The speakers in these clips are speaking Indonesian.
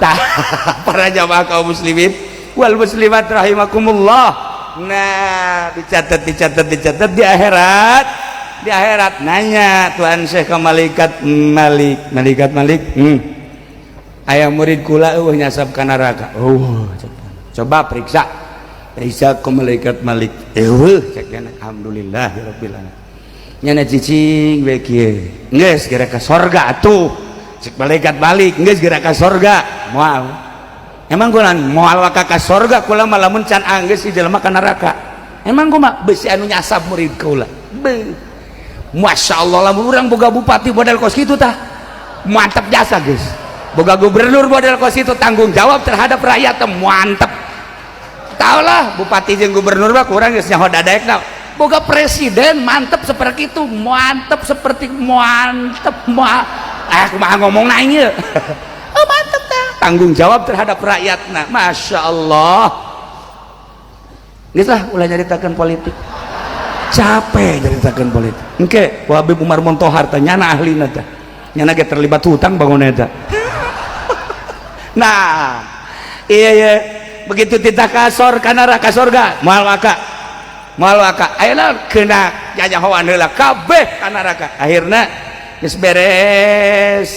Tah, para jamaah kaum muslimin wal muslimat rahimakumullah. Nah, dicatat di akhirat nanya Tuhan Syekh ke malaikat Malik, aya murid kula nyasap ka neraka. Coba periksa ke malaikat Malik. Cek alhamdulillahirabbil alamin. Nyana cicing we kieu. Geus geura ka sorga atuh. Cek malaikat balik geus geura ka sorga. Moal. Emang kunaon moal ka sorga kula mah lamun can anggeus si jelema ka neraka. Emang kumaha beusi anu nyasap murid kula. Masyaallah lamun urang boga bupati model kos kitu tah. Mantep jasa geus. Boga gubernur model kos itu tanggung jawab terhadap rakyat mantep. Taulah bupati jeung gubernur mah kurang geus nyaho dadaekna. Boga presiden mantep seperti itu, mantep seperti kumaha ngomong nanya. Oh mantep dah. Tanggung jawab terhadap rakyatna. Masya Allah. Gitu lah ulah nyaritakeun politik. Capek nyaritakeun politik. Engke ku Habib Umar Montohar teh nyana ahlina teh. Nyana ge terlibat hutang bangun eta. Nah, iya begitu titah kasor kana neraka surga moal waka ayeuna kena jajahoan heula kabeh kana neraka. Akhirna geus beres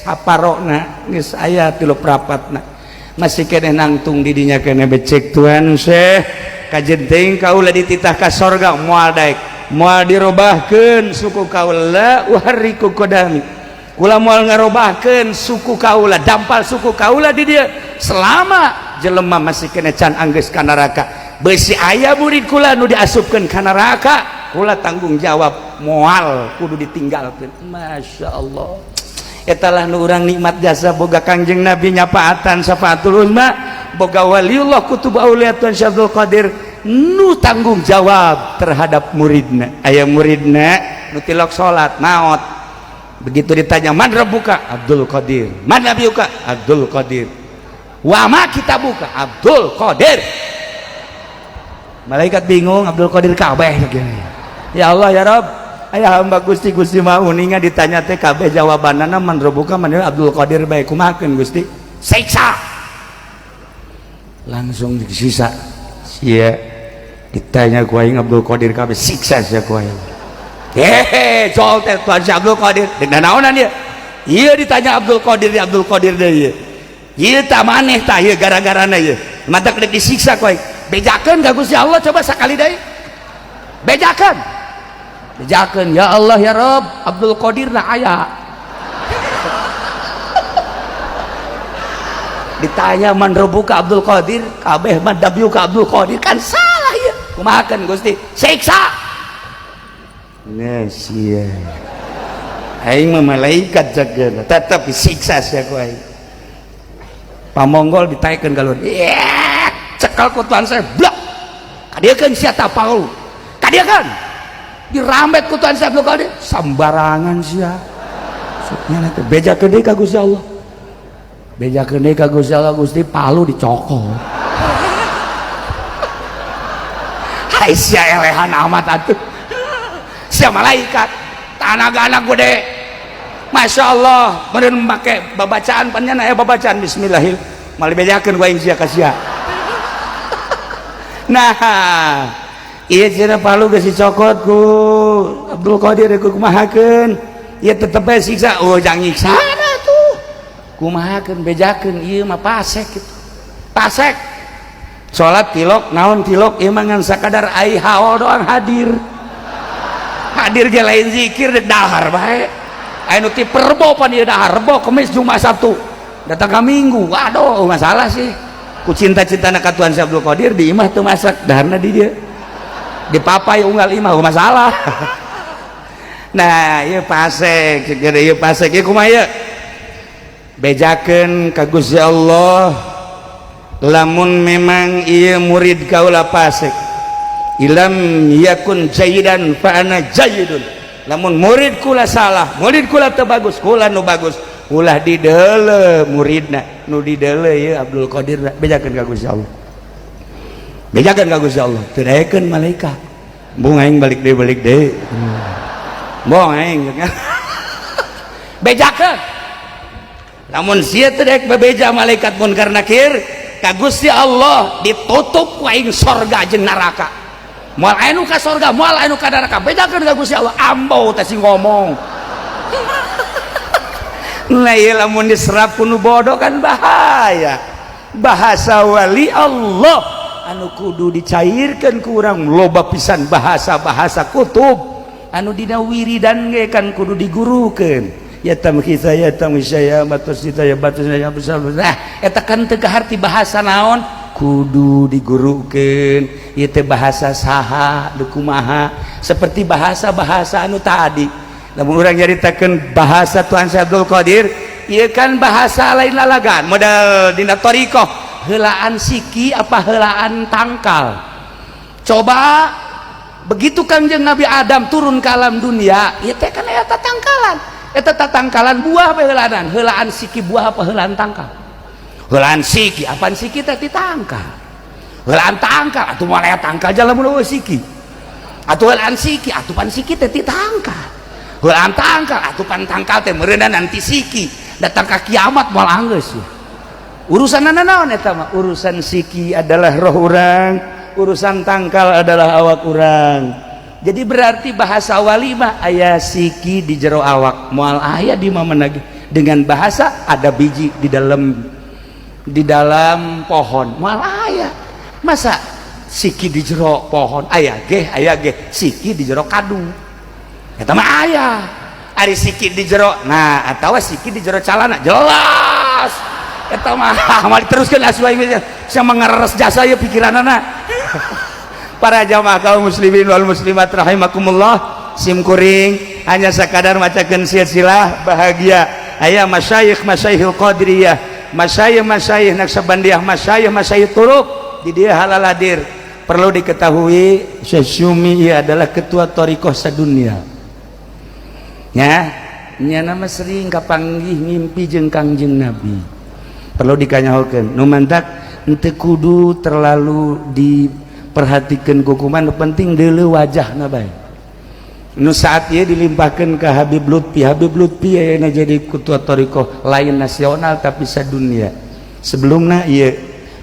haparona geus aya 3 prapatna masih keneh nangtung di dinya keneh becek Tuhan Syekh kajenting kaula dititah ka surga moal daek moal dirobahkeun suku kaula wahriku kodami kula moal ngarobahkeun suku kaula dampal suku kaula di dieu selama jelema masih keneh can anggeus ka neraka. Beusi aya murid kula nu diasupkeun ka neraka kula tanggung jawab moal kudu ditinggalkeun. Masya Allah eta lah nu urang nikmat jasa boga Kangjeng Nabi nyapaatan Syafaatul Uzma boga waliullah kutub auliatun Syabdul Qadir nu tanggung jawab terhadap muridna. Aya muridna nu tilok salat naot begitu ditanya man rabbuka Abdul Qadir man nabiyuka Abdul Qadir wa ma kitabuka Abdul Qadir. Malaikat bingung Abdul Qadir kabeh ya Allah ya Rabb aya hamba Gusti mah uninga ditanya teh kabeh jawabanana man rabbuka man Abdul Qadir bae kumahakeun Gusti siksa langsung disiksa sia ditanya ku aing Abdul Qadir kabeh siksa sia ku aing jol teh Tuhan Abdul Qadir deuk naonan ieu ieu ditanya Abdul Qadir deui ieu tah maneh tah ieu gara-garana ieu mata kedek disiksa ku aing bejakeun ka Gusti Allah coba sakali deui bejakeun ya Allah ya Rabb Abdul Qadir na aya ditanya man rabbuka Abdul Qadir kabeh man nabiyuka Abdul Qadir kan salah ya kumahakeun Gusti siksa sia aing mah malaikat jageuna tetep disiksa sia ku aing pamonggol ditaekeun ka luhur cekal ku Tuhan saya blok kadiekeun sia tah Paul kadiekeun dirambet ku Tuhan saya Abdul Qadir sambarangan sia suknya teh bejakeun deui ka Gusti Allah bejakeun deui ka Gusti Allah Gusti palu dicokot hai sia elehan amat atuh sia malaikat tanaga anak gede Masya Allah meureun make babacaan panjana aya babacaan bismillahil mali bejakeun ku aing sia ka sia. Nah ieu cenah palu geus dicokot ku Abdul Qadir kumahakeun ieu tetep bae siksa jang nyiksana tuh kumahakeun bejakeun ieu mah pasek kitu pasek salat tilok naon tilok ieu mah ngan sakadar ai haol doang hadir ge lain zikir dahar bae aya nu ti perbo pan ieu dahar rebo kemis Jumat Sabtu datang ka Minggu waduh masalah sih ku cinta-cintana ka Tuhan Abdul Qadir di imah teu masak daharna di dieu di papai unggal imah masalah. Nah ieu pasek segede ieu pasek ieu kumaha ieu bejakeun ka Gusti Allah lamun memang ieu murid kaula pasek ilam yakun jayidan fa ana jayidun lamun murid kula salah murid kula teu bagus kula nu bagus ulah dideule muridna nu dideule ieu Abdul Qadir bejakeun ka Gusti Allah bejakeun ka Gusti Allah teu daekeun malaikat bung aing balik deui bong aing bejakeun namun sia teu daek bebeja malaikat munkar nakir ka Gusti Allah ditutup ku aing sorga jeung neraka. Moal anu ka sorga, moal anu ka neraka, bedakeun ka Gusti Allah. Ambau teh si ngomong. Nah ieu lamun diserap ku nu bodoh kan bahaya. Bahasa wali Allah anu kudu dicairkeun ku urang loba pisan bahasa-bahasa kutub anu dina wiridan ge kan kudu digurukeun. Ya tamki saya tamki saya batus saya batus saya besar. Nah eta kan teu kaharti bahasa naon kudu digurukeun. Ieu teh bahasa saha deuk kumaha seperti bahasa-bahasa anu tadi. Lamun urang nyaritakeun bahasa Tuan Syekh Abdul Qadir ieu kan bahasa lain lalagan modal dina thariqah heulaan siki apa heulaan tangkal. Coba begitu Kangjeng Nabi Adam turun ke alam dunia ieu teh kan aya tatangkalan. Eta tatangkalan buah heulaanan, heulaan siki buah apa heulaan tangkal? Heulaan siki, apaan siki teh ditangkal. Heulaan tangkal atuh moal aya tangkal jalan mun siki. Atuh heulaan siki, atuh pan siki teh ditangkal. Heulaan tangkal atuh pan tangkal teh meureunna nanti siki. Datang ka kiamat moal anggeus. Urusan naon eta mah? Urusan siki adalah roh urang, urusan tangkal adalah awak urang. Jadi berarti bahasa wali mah aya siki di jero awak moal aya di mana lagi dengan bahasa ada biji di dalam pohon moal aya masa siki di jero pohon aya ge siki di jero kadu eta mah aya ari siki di jero nah atawa siki di jero calana jelas eta mah mari teruskeun asuai sia mangareres jasa ye pikiranana. Para jamaah kaum muslimin wal muslimat rahimakumullah, sim kuring hanya sekadar macakeun silsilah bahagia aya masyayikh qadiriyah, masyayikh Naqsabandiyah, masyayikh turuq di dia halal hadir. Perlu diketahui Syekh Syumi adalah ketua thariqah sadunya nya nama sering kapanggih ngimpi jeung Kangjeng Nabi. Perlu dikanyahokeun nu mantak henteu kudu terlalu diperhatikan hukuman penting dulu wajahna bae nu saat ieu dilimpahkeun ka Habib Lutfi ayeuna jadi ketua thariqah lain nasional tapi sadunia sebelumna ieu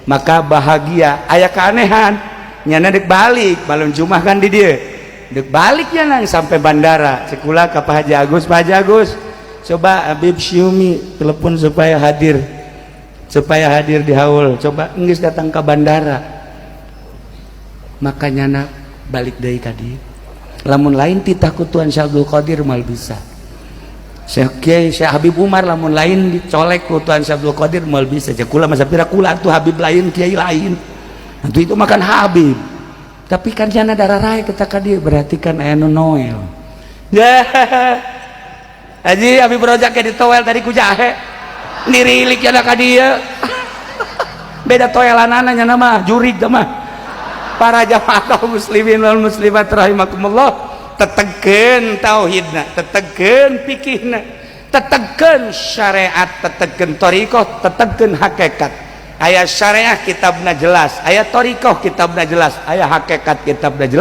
maka bahagia aya keanehan nyana deuk balik malam Jumat kan di dieu deuk balik nang sampai bandara sekula ka Pak Haji Agus coba Habib Syumi telepon supaya hadir di haul coba geus datang ke bandara makanya nak balik dari tadi lamun lain titah kutuan Syekh Abdul Qadir mal bisa Syekh Habib Umar lamun lain dicolek kutuan Syekh Abdul Qadir mal bisa kula masa pira kula tuh Habib lain kiai lain itu makan Habib tapi kan jana darah rai kita dia berarti kan aya nu noel ya Haji Habib Rojak ke ditowel tadi ku jahe nirilik jana ka dia beda toelanana nya nama jurig mah. Para jamaah kaum muslimin wal muslimat rahimakumullah tetegkeun tauhidna tetegkeun fikihna tetegkeun syariat tetegkeun thariqah tetegkeun hakikat aya syariah kitabna jelas aya thariqah kitabna jelas aya hakikat kitabna jelas.